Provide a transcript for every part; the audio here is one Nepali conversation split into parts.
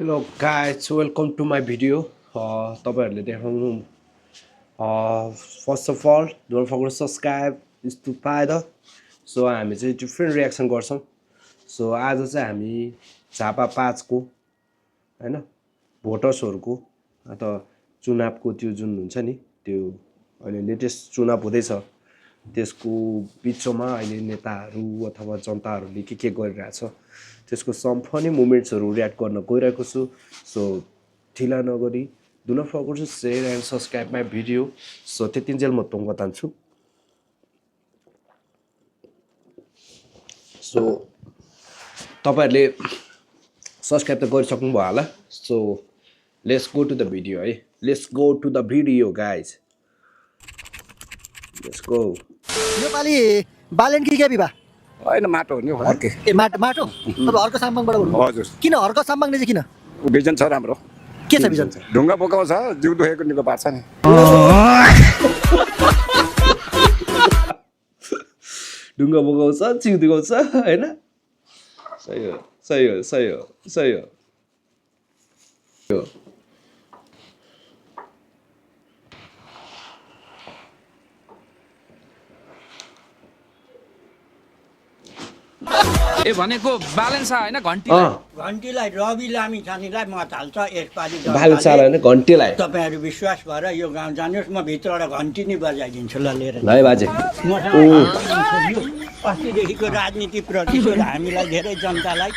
Hello guys, welcome to my video. तपाईहरुले देख्नु first of all don't forget subscribe यस्तो पाएद सो हामी चाहिँ डिफ्रेन्ट रियाक्सन गर्छौं सो आज चाहिँ हामी झापा 5 को हैन भोटर्सहरुको अथवा चुनावको त्यो जुन हुन्छ नि त्यो अहिले लेटेस्ट चुनाव हुँदैछ त्यसको बीचमा अहिले नेताहरू अथवा जनताहरूले के गरिरहेछ त्यसको सम फनी मोमेन्ट्सहरु रियाक्ट गर्न गइरहेको छु सो ढिला नगरी do not forget to share and subscribe my video so त्यतिन्जेल म तोङ्ग तान्छु सो तपाईहरुले सब्स्क्राइब त गरिसक्नु भयो होला so let's go to the video है let's go to the video guys let's go Nepali Balen के बिबा हैन माटो हो नि हर्के ए माटो अब हर्क साम्बाङबाट बोल्नु हजुर किन हर्क साम्बाङ चाहिँ किन भिजन छ राम्रो के छ भिजन ढुङ्गा बोकाउँछ जिउ दुखेको निको पार्छ नि ढुङ्गा बोकाउँछ जिउ दुखाउँछ हैन सही हो ए भनेको बालेन्सा हैन घन्टीलाई रवि लामी छानीलाई मत हाल्छ यसपालि बालेन्सा हैन घन्टीलाई तपाईहरु विश्वास भएर यो गाउँ जानुस् म भित्रबाट घन्टी नि बजाइदिन्छु ल लिएर ल बाजे अस्तिदेखिको राजनीति प्रति हामीलाई धेरै जनतालाई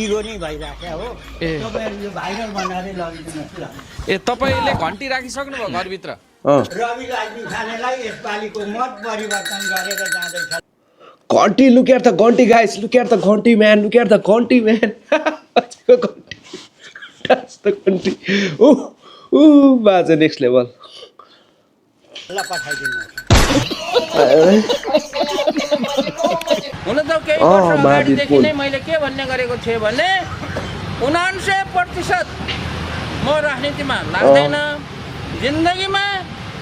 इगो नै भइराख्यो हो तपाईहरु यो भाइरल बनाएर लगिदिनुस् ल ए तपाईले घन्टी राखिसक्नु भयो घर भित्र रवि लामी छानीलाई यसपालिको मत परिवर्तन गरेर जाँदैछ Conti, look at the Conti guys, look at the Conti man, look at the Conti man. That's the Conti. Ooh, that's the next level. ल पठाइदिनु हुन त केही वर्ष अगाडिदेखि नै मैले के भन्ने गरेको थिएँ भने 99% म राजनीतिमा लाग्दैन जिन्दगीमा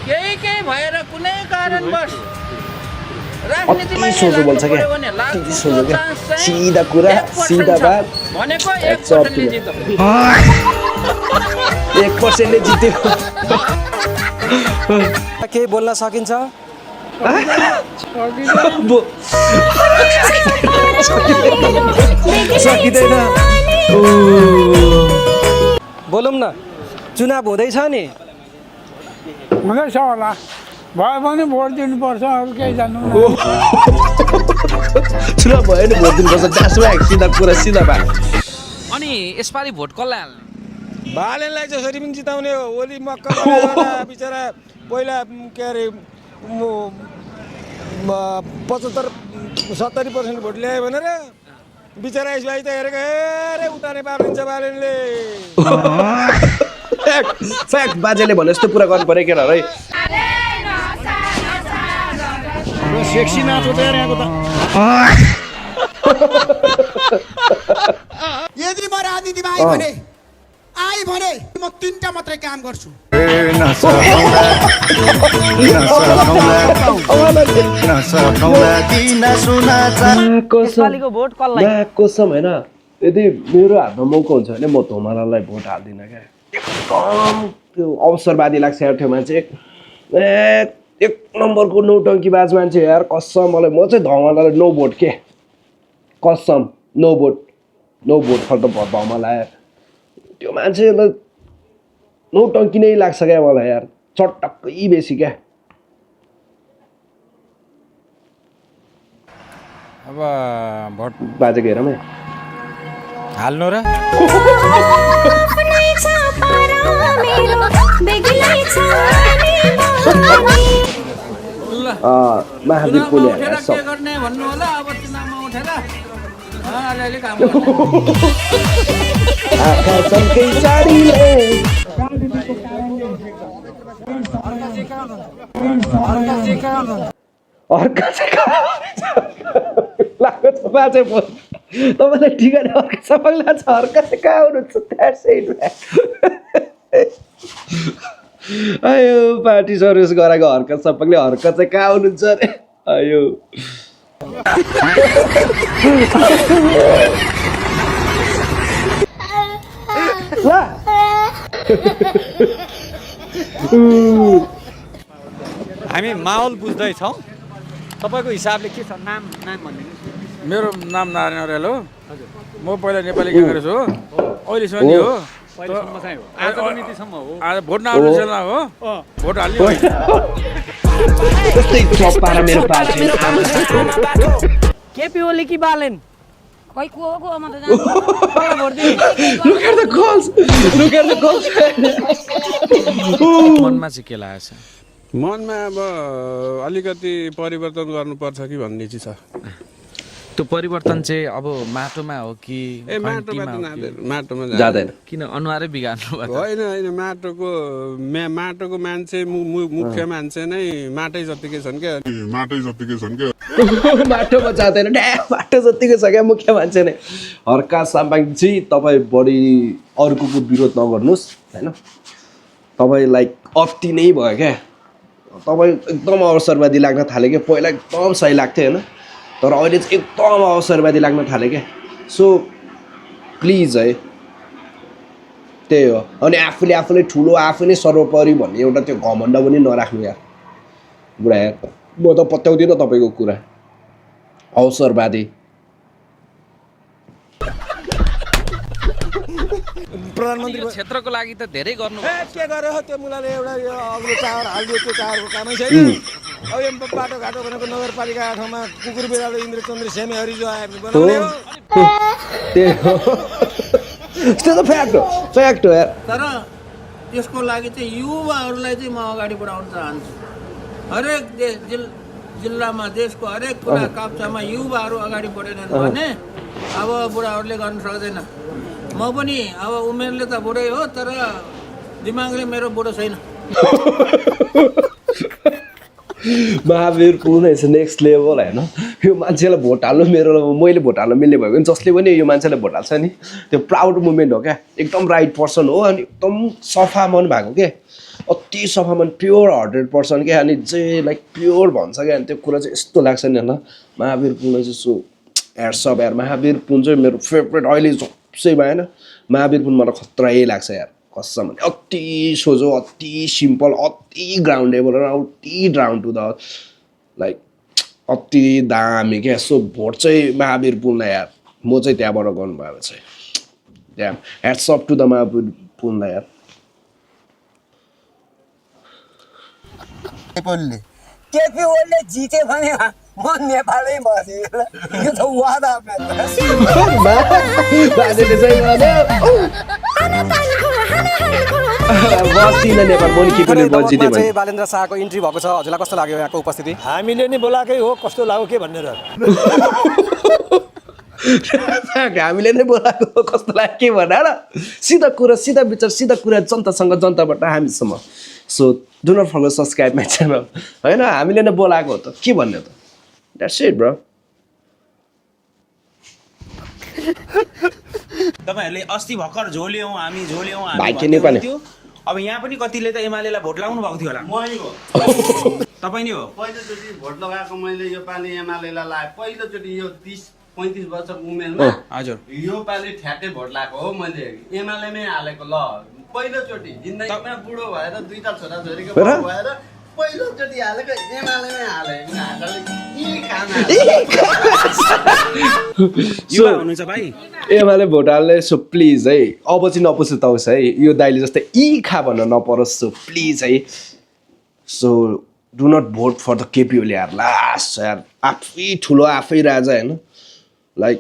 केही भएर कुनै कारणवश राजनीतिमा सोझो बोल्छ के सोझो के सीधा कुरा सीधा बात भनेको 1% ले जित्यो 1% ले जित्यो के बोल्न सकिन्छ सकिदैन बोलौँ न चुनाव हुँदैछ नि हुँदैछ होला भयो भने भोट दिनुपर्छ अरू केही जान्नु चुनाव भयो नि भोट दिनुपर्छ जासमा सीधा कुरा सीधा बात अनि यसपालि भोट कसलाई हाल्ने बालेनलाई जसरी पनि जिताउने हो ओली मक्का बनाएर बिचरा पहिला के अरे 75-70% भोट ल्यायो भनेर बिचरा यसबाई त हेरेको हेरे उताने पारिन्छ बालेनले फ्याक्ट बाजेले भने जस्तो पुरा गर्नु पर्यो केटा है सेक्सी नाच हो यहाँको त यदि म राजनीतिमा आइ भने म 3टा मात्रै काम गर्छु नेपालीको भोट कसलाई कसम हैन यदि मेरो हातमा मौका हुन्छ भने म धोमालालाई भोट हाल्दिन क्या एकदम त्यो अवसरवादी लाग्छ यार त्यो मान्छे एक नम्बरको नौटङ्कीबाज मान्छे यार कसम मलाई म चाहिँ धमालालाई नो भोट के कसम नो भोट फर द धमाला त्यो मान्छे नौटङ्की नै लाग्छ क्या मलाई यार चटक्कै बेसी क्या अब भोट बाजेको हेरौँ है हाल्नु र महादेव पुले के गर्ने भन्नु होला अब चुनावमा उठेर अलिअलि काम आकाशकै साडीले अर्का चाहिँ लाग्छ बाजे बोल तपाईँलाई ठिकै अर्का सबै लाग्छ अर्का चाहिँ कहाँ हुनुहुन्छ आयो पार्टी सर्भिस गराएको हर्कत सबैले हर्कत चाहिँ कहाँ हुनुहुन्छ अरे आयो हामी माहौल बुझ्दैछौँ तपाईँको हिसाबले के छ नाम भनिदिनु मेरो नाम नारायण अर्याल हो म पहिला नेपाली काङ्ग्रेस हो अहिलेसम्म नि हो आज भोट नहाल्नु हो भोट हाल्ने होइन त्यस्तै चप पारा मेरो पार्टी केपी ओली कि बालेन खै को म त जान्दिनँ। Look at the calls. Look at the calls. मनमा चाहिँ के लागेको छ मनमा अब अलिकति परिवर्तन गर्नुपर्छ कि भन्ने चाहिँ छ त्यो परिवर्तन चाहिँ अब माटोमा हो कि माटोमा जाँदैन किन अनुहारै बिगार्नु भयो होइन माटोको मान्छे मुख्य मान्छे नै माटै जतिकै छन् क्या माटोमा जाँदैन माटो जतिकै छ क्या मुख्य मान्छे नै हर्का साम्बाङजी तपाईँ बढी अर्को विरोध नगर्नुहोस् होइन तपाईँ लाइक अति नै भयो क्या तपाईँ एकदम अवसरवादी लाग्न थाल्यो क्या पहिला एकदम सही लाग्थ्यो होइन तर अहिले चाहिँ एकदम अवसरवादी लाग्न थाल्यो क्या सो प्लिज है त्यही हो अनि आफूले ठुलो आफू नै सर्वोपरि भन्ने एउटा त्यो घमण्ड पनि नराख्नु यार बुढा यार म त पत्याउँदिनँ तपाईँको कुरा अवसरवादी प्रधानमन्त्री क्षेत्रको लागि त धेरै गर्नु के गर्यो हो त्यो मुलाले एउटा यो अग्लो टावर हालिदियो त्यो टावरको कामै छैन अब यो बाटोघाटो भनेको नगरपालिका ठाउँमा कुकुर बिरालो इन्द्रचन्द्र सेमीहरी जो आयो बनाउने हो त्यो त फ्याक्ट हो यार तर त्यसको लागि चाहिँ युवाहरूलाई चाहिँ म अगाडि बढाउन चाहन्छु हरेक जिल्लामा देशको हरेक कुरा काप्चामा युवाहरू अगाडि बढेनन् भने अब बुढाहरूले गर्न सक्दैन म पनि अब उमेरले त बुढै हो तर दिमागले मेरो बुढो छैन महावीर पुग्नु इज नेक्स्ट लेभल होइन यो मान्छेलाई भोट हाल्नु मैले भोट हाल्नु मिल्ने भयो भने जसले पनि यो मान्छेलाई भोट हाल्छ नि त्यो प्राउड मुभमेन्ट हो क्या एकदम राइट पर्सन हो अनि एकदम सफा मन भएको क्या अति सफा मन प्योर हार्टेड पर्सन क्या अनि चाहिँ लाइक प्योर भन्छ क्या अनि त्यो कुरा चाहिँ यस्तो लाग्छ नि होइन महावीर पुग्नु चाहिँ सो हेड्सअप यार महावीर पुन चाहिँ मेरो फेभरेट अहिले सबसे भएन महावीर पुन मलाई खतरै लाग्छ यार कसम अति सोझो अति सिम्पल अति ग्राउन्डेबल र अति डाउन टु द लाइक अति दामी क्या सो भोट चाहिँ महावीर पुनलाई यार म चाहिँ त्यहाँबाट गर्नुभयो चाहिँ त्यहाँ ह्याट्सअप टु द महावीर पुनलाई यार केपी ओलीले जित्यो भने म नेपालै बसेँ यो त वादा बालेन्द्र शाहको इन्ट्री भएको छ हजुरलाई कस्तो लाग्यो यहाँको उपस्थिति हामीले नि बोलाएकै हो कस्तो लाग्यो के भनेर हामीले नै बोलाएको कस्तो लाग्यो के भनेर सिधा कुरा सिधा विचार सिधा कुरा जनतासँग जनताबाट हामीसम्म so do not forget subscribe my channel होइन हामीले नै बोलाएको हो त के भन्ने त द्याट्स इट ब्रो तपाईहरुले अस्ति भर्खर झोल्यौं हामी भाइके नेपाली अब यहाँ पनि कतिले त एमालेलाई भोट लगाउनु भएको थियो होला मै हो तपाई नि हो पहिलोचोटि भोट लगाएको मैले यो पालि एमालेलाई लाए पहिलोचोटि यो 30-35 वर्षको उमेरमा हजुर यो पालि ठ्याक्कै भोट लगाएको हो मैले एमालेमै हालेको ल पहिलोचोटि जिन्दगीमा बुढो भएर दुईटा छोराछोरीको बाउ भएर पहिलोचोटि हालेको एमालेमै हाले युवा हुनुहुन्छ भाइ एमाले भोट हाल्ने सो प्लिज है अब चाहिँ नपुछुताओस् है यो दाइले जस्तै खा भन्न नपरोस् सो प्लिज है so do not vote for the KP Oli यार लास्ट यार आफै ठुलो आफै राजा होइन लाइक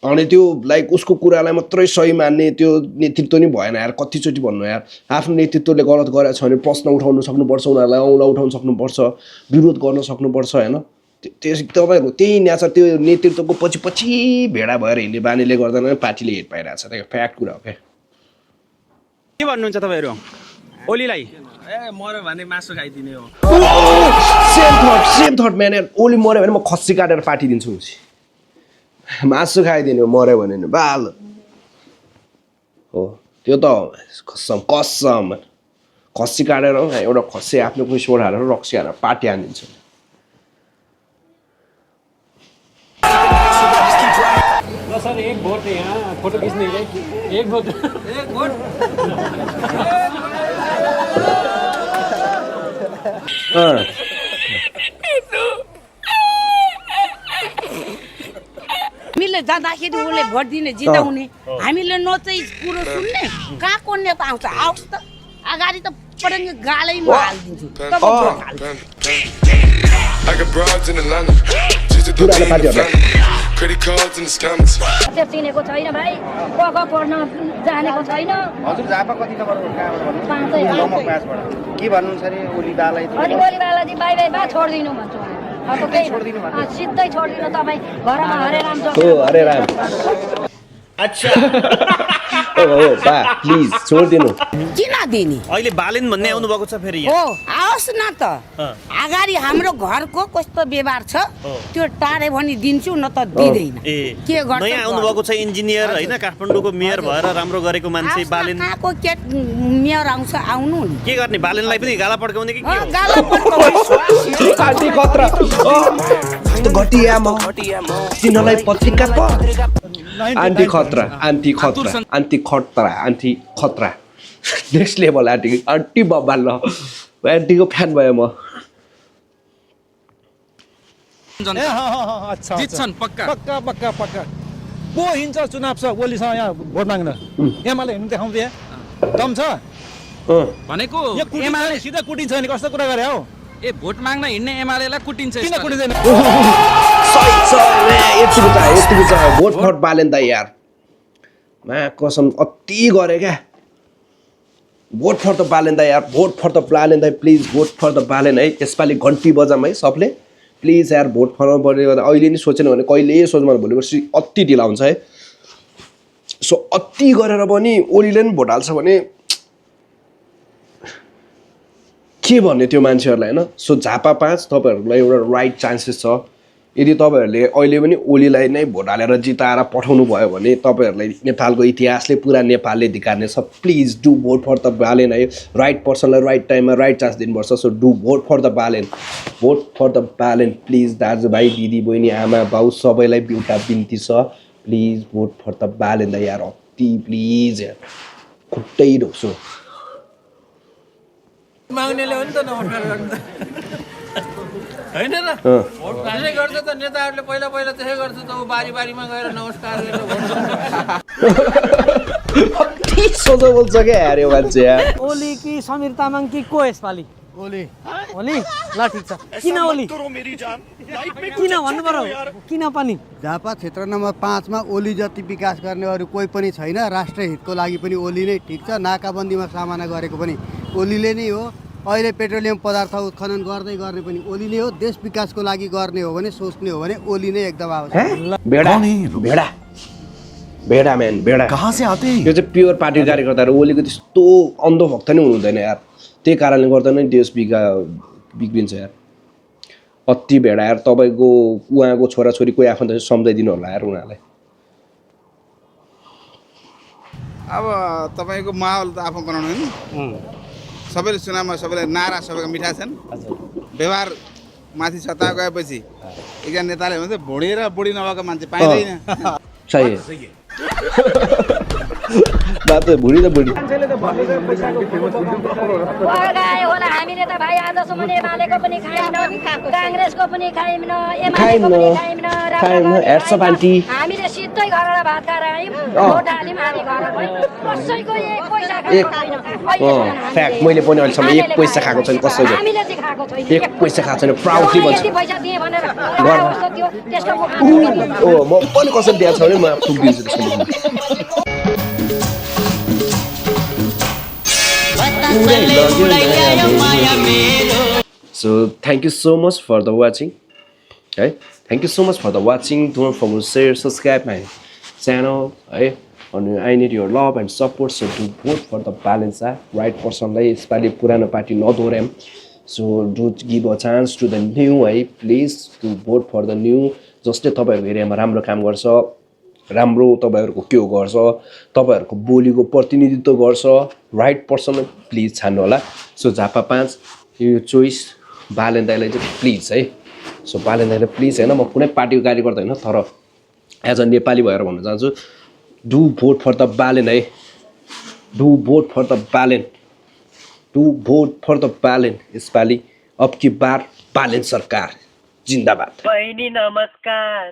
अनि त्यो लाइक उसको कुरालाई मात्रै सही मान्ने त्यो नेतृत्व नि भएन यार कतिचोटि भन्नु यार आफ्नो नेतृत्वले गलत गरेको छ भने प्रश्न उठाउन सक्नुपर्छ उनीहरूलाई औँला उठाउन सक्नुपर्छ विरोध गर्न सक्नुपर्छ होइन तपाईँहरूको त्यही नेचर त्यो नेतृत्वको पछि भेडा भएर हिँड्ने बानीले गर्दा नै पार्टीले हेट पाइरहेको छ त्यो फ्याक्ट कुरा हो क्या के भन्नुहुन्छ तपाईहरु ओलीलाई मर्यो भने मासु खाइदिने हो सेम थट म्यान ओली मर्यो भने म खस्सी काटेर पार्टी दिन्छु मासु खाइदिने हो मर्यो भने नि बाल हो त्यो त कसम खस्सी काटेर एउटा खस्सी आफ्नो पैसा हालेर रक्सी हालेर पार्टी हानिदिन्छ सर एक भोट यहाँ फोटो खींचने के एक भोट हामीले जाँदाखेरि उसले भोट दिने जिताउने हामीले नचाहिँ कुरो सुन्ने कहाँको नेता आउँछ आओस् त अगाडि त पढ्ने गालैमा हालिदिन्छु तब भोट हाल्छु पुरानो पार्टीहरूलाई त्यो चिनेको छैन भाइ क पढ्न जानेको छैन हजुर झापा कति नम्बर पाँचै के भन्नुहुन्छ अरे ओली बालाई अनि गोली बालाजी बाई बाई बा छोडिदिनु भन्छु अब केही सिधै छोडिदिनु तपाईँ घरमा हरे राम हो अरे राम अच्छा हो बा प्लिज छोडिदिनु किन दिने अहिले बालेन भन्ने आउनु भएको छ फेरि हो आओस् न त अगाडि हाम्रो घरको कस्तो व्यवहार छ त्यो टाढे भनी दिन्छु न त दिँदैन के गर्छ नयाँ आउनु भएको छ इन्जिनियर होइन काठमाडौँको मेयर भएर राम्रो गरेको मान्छे बालेन कहाँको के मेयर आउँछ आउनु नि के गर्ने बालेनलाई पनि गाला पड्काउने कि के हो? गाला पड्काउने आन्टी खतरा कस्तो घटिया म चिन्हलाई पत्रिका प आन्टी खतरा आन्टी खतरा आन्टी खतरा आन्टी खतरा नेक्स्ट लेभल आन्टी बब्बा ल आन्टीको फ्यान भयो म अच्छा जित्छन् पक्का पक्का पक्का पक्का को हिँड्छ चुनाव छ ओलीसँग यहाँ भोट माग्न एमाले हिँड्नु देखाउँछ यहाँ दम छ भनेको यो एमाले सिधा कुटिन्छ नि कस्तो कुरा गरे हौ ए भोट माग्न हिँड्ने एमालेलाई कुटिन्छ किन कुटिँदैन सही छ यतिको छ भोट फट बालेन त यार मा कसम अति गरे क्या भोट फर द बालेन दा यार भोट फर द बालेन दा please vote for the Balen है यसपालि घन्टी बजाम है सबले प्लिज यार भोट फर्नु पर्ने अहिले नि सोचेन भने कहिले सोच्नु भोलि पर्सि अति ढिला हुन्छ है सो अति गरेर पनि ओलीले पनि भोट हाल्छ भने के भन्ने त्यो मान्छेहरूलाई होइन सो झापा 5 तपाईँहरूलाई एउटा राइट चान्सेस छ यदि तपाईँहरूले अहिले पनि ओलीलाई नै भोट हालेर जिताएर पठाउनु भयो भने तपाईँहरूलाई नेपालको इतिहासले पुरा नेपालले धिक्कार्ने छ please do vote for the Balen है राइट पर्सनलाई राइट टाइममा राइट चान्स दिनुपर्छ so do vote for the Balen vote for the Balen please दाजुभाइ दिदी बहिनी आमा बाउ सबैलाई एउटा बिन्ती छ please vote for the Balen दा यार अति प्लिज यार खुट्टै ढोक्छु माग्नेले हो नि त नमस्कार गर्नु त होइन र त्यसै गर्छ त नेताहरूले पहिला पहिला त्यसै गर्छ त ऊ बारी बारीमा गएर नमस्कार गरेर भोट सोझो बोल्छ क्या यार यो मान्छे यार ओली कि समीर तामाङ कि को यसपालि ओली ओली ल ठिक छ किन ओली किन भन्नु पर्यो किन पनि झापा क्षेत्र नम्बर 5 मा ओली जति विकास गर्ने अरू कोही पनि छैन राष्ट्रिय हितको लागि पनि ओली नै ठिक छ नाकाबन्दीमा सामना गरेको पनि ओलीले नै हो अहिले पेट्रोलियम पदार्थ उत्खनन गर्दै गर्ने पनि ओली नै हो देश विकासको लागि गर्ने हो भने सोच्ने हो भने ओली नै एकदम आवश्यक भेडा भेडा भेडा म्यान भेडा कहाँ से आते यो चाहिँ प्योर पार्टी कार्यकर्ताहरू ओलीको त्यस्तो अन्धभक्त नै हुनुहुँदैन यार त्यही कारणले गर्दा नै देश बिग्रिन्छ यार अति भेडा यार तपाईँको उहाँको छोराछोरी कोही आफन्त सम्झाइदिनु होला यार उनीहरूलाई अब तपाईँको माहौल त आफू बनाउनु होइन सबैले चुनावमा सबैलाई नारा सबैको मिठा छन् व्यवहार माथि सत्ता गएपछि एकजना नेताले भन्छ भुँडी र बुढी नभएको मान्छे पाइँदैन सही बात बुढी त बुढी होला हामीले त भाइ आजसम्म एमालेको पनि खाएन काङ्ग्रेसको पनि खाएन एमालेको पनि खाएन हामीले सिधै घरबाट भात खाएर आयौँ भोट हाल्यौँ हामी घर कसैको एक पैसा फ्याक्ट मैले पनि अहिलेसम्म एक पैसा खाएको छैन कसैले हामीले चाहिँ खाएको छैन एक पैसा खाएको छैन प्राउडली भन्छु पैसा दिए भनेर त्यसको ओ म पनि कसैले दिएको छ भने म पुग्दिन्छु त्यसको So thank you so much for the watching. Okay? Thank you so much for the watching. Don't forget to share, subscribe my channel. Okay? And I need your love and support. So do vote for the balance, right person. Like especially Purana party not them. So do give a chance to the new. Please do vote for the new. Just the top of area, राम्रो काम गर्छ राम्रो तपाईहरुको के हो गर्छ तपाईहरुको बोलीको प्रतिनिधित्व गर्छ राइट पर्सन प्लिज छान्नु होला सो झापा 5 यो चोइस बालेन दाइलाई चाहिँ प्लिज है सो बालेन दाइलाई प्लिज हैन म कुनै पार्टीको कार्यकर्ता हैन तर एज अ नेपाली भएर भन्न चाहन्छु do vote for the Balen है do vote for the Balen do vote for the Balen यसपालि अब की बार बालेन सरकार जिन्दाबाद बहिनी नमस्कार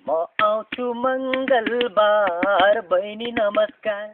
म आउँछु मङ्गलबार बहिनी नमस्कार